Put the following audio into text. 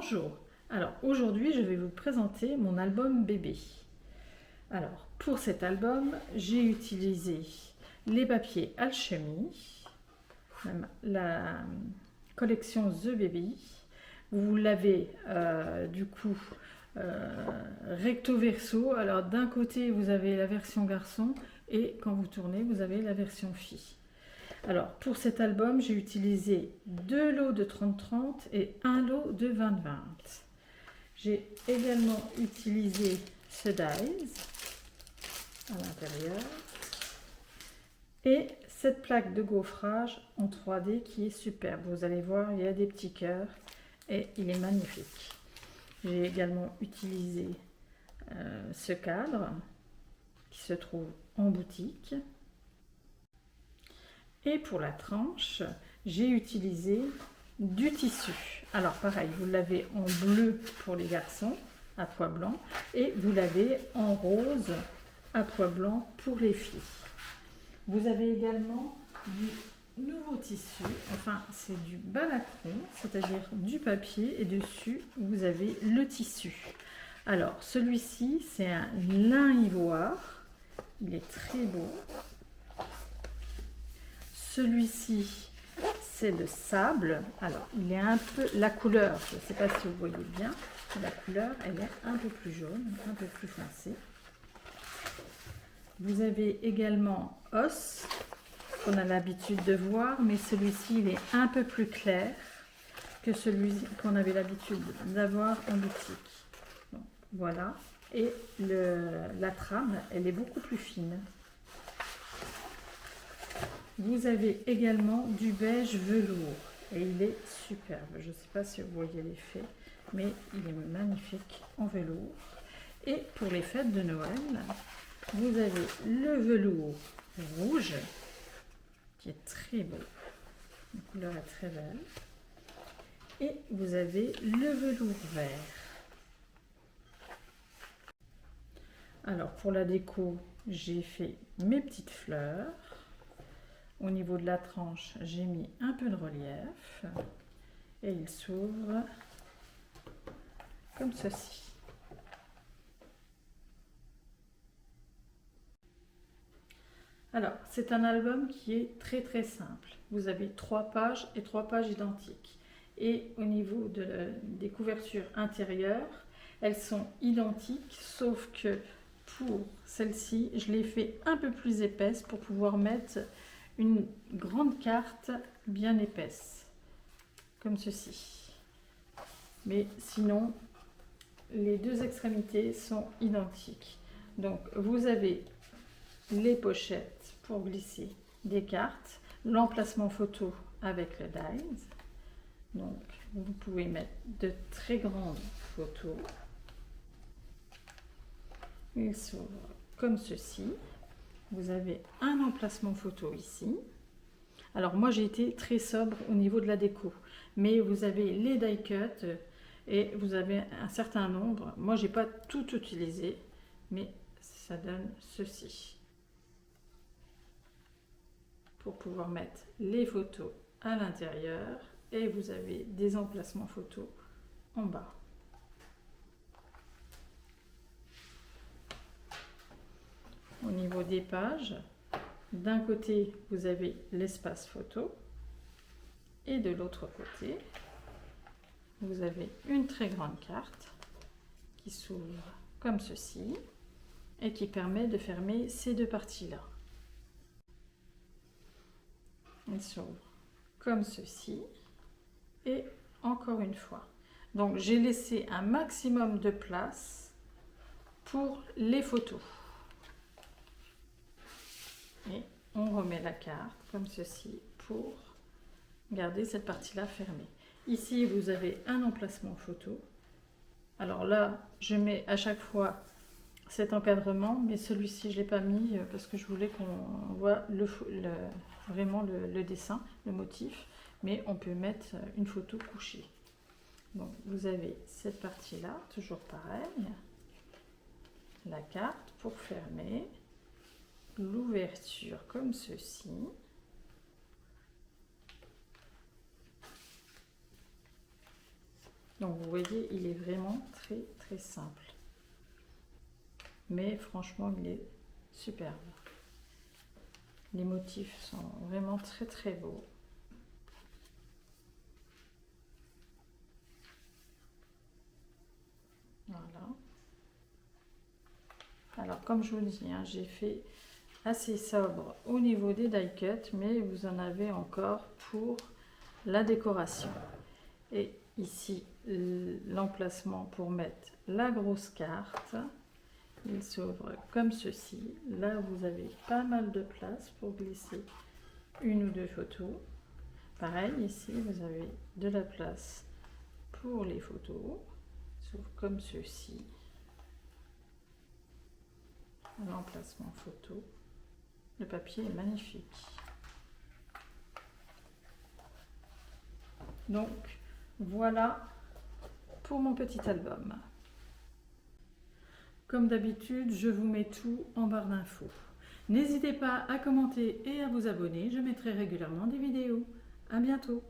Bonjour, alors aujourd'hui je vais vous présenter mon album bébé. Alors pour cet album j'ai utilisé les papiers Alchemy, la collection The Baby. Vous l'avez recto verso, alors d'un côté vous avez la version garçon et quand vous tournez vous avez la version fille. Alors, pour cet album, j'ai utilisé 2 lots de 30-30 et 1 lot de 20-20. J'ai également utilisé ce dies à l'intérieur et cette plaque de gaufrage en 3D qui est superbe. Vous allez voir, il y a des petits cœurs et il est magnifique. J'ai également utilisé ce cadre qui se trouve en boutique. Et pour la tranche, j'ai utilisé du tissu. Alors pareil, vous l'avez en bleu pour les garçons, à pois blanc, et vous l'avez en rose, à pois blanc pour les filles. Vous avez également du nouveau tissu, enfin c'est du balacron, c'est-à-dire du papier, et dessus vous avez le tissu. Alors celui-ci, c'est un lin ivoire, il est très beau. Celui-ci, c'est le sable. Alors, il est un peu... La couleur, je ne sais pas si vous voyez bien, la couleur, elle est un peu plus jaune, un peu plus foncée. Vous avez également os, qu'on a l'habitude de voir, mais celui-ci, il est un peu plus clair que celui qu'on avait l'habitude d'avoir en boutique. Donc, voilà. Et la trame, elle est beaucoup plus fine. Vous avez également du beige velours et il est superbe. Je ne sais pas si vous voyez l'effet, mais il est magnifique en velours. Et pour les fêtes de Noël, vous avez le velours rouge qui est très beau. La couleur est très belle. Et vous avez le velours vert. Alors pour la déco, j'ai fait mes petites fleurs. Au niveau de la tranche, j'ai mis un peu de relief et il s'ouvre comme ceci. Alors, c'est un album qui est très simple. Vous avez 3 pages et 3 pages identiques. Et au niveau des couvertures intérieures, elles sont identiques, sauf que pour celle-ci, je l'ai fait un peu plus épaisse pour pouvoir mettre une grande carte bien épaisse, comme ceci. Mais sinon, les deux extrémités sont identiques. Donc, vous avez les pochettes pour glisser des cartes, l'emplacement photo avec le dies. Donc, vous pouvez mettre de très grandes photos. Il s'ouvre comme ceci. Vous avez un emplacement photo ici. Alors moi j'ai été très sobre au niveau de la déco, mais vous avez les die cut et vous avez un certain nombre. Moi j'ai pas tout utilisé, mais ça donne ceci. Pour pouvoir mettre les photos à l'intérieur et vous avez des emplacements photos en bas. Au niveau des pages, d'un côté, vous avez l'espace photo et de l'autre côté, vous avez une très grande carte qui s'ouvre comme ceci et qui permet de fermer ces deux parties-là. Elle s'ouvre comme ceci et encore une fois. Donc, j'ai laissé un maximum de place pour les photos. Et on remet la carte comme ceci pour garder cette partie-là fermée. Ici, vous avez un emplacement photo. Alors là, je mets à chaque fois cet encadrement, mais celui-ci, je ne l'ai pas mis parce que je voulais qu'on voit vraiment le dessin, le motif. Mais on peut mettre une photo couchée. Donc, vous avez cette partie-là, toujours pareil. La carte pour fermer. L'ouverture comme ceci. Donc vous voyez, il est vraiment très très simple. Mais franchement, il est superbe. Les motifs sont vraiment très très beaux. Voilà. Alors comme je vous le dis, hein, j'ai fait assez sobre au niveau des die cuts, mais vous en avez encore pour la décoration. Et ici, l'emplacement pour mettre la grosse carte. Il s'ouvre comme ceci. Là, vous avez pas mal de place pour glisser une ou deux photos. Pareil, ici, vous avez de la place pour les photos. Il s'ouvre comme ceci. L'emplacement photo. Le papier est magnifique. Donc, voilà pour mon petit album. Comme d'habitude, je vous mets tout en barre d'infos. N'hésitez pas à commenter et à vous abonner, je mettrai régulièrement des vidéos. À bientôt!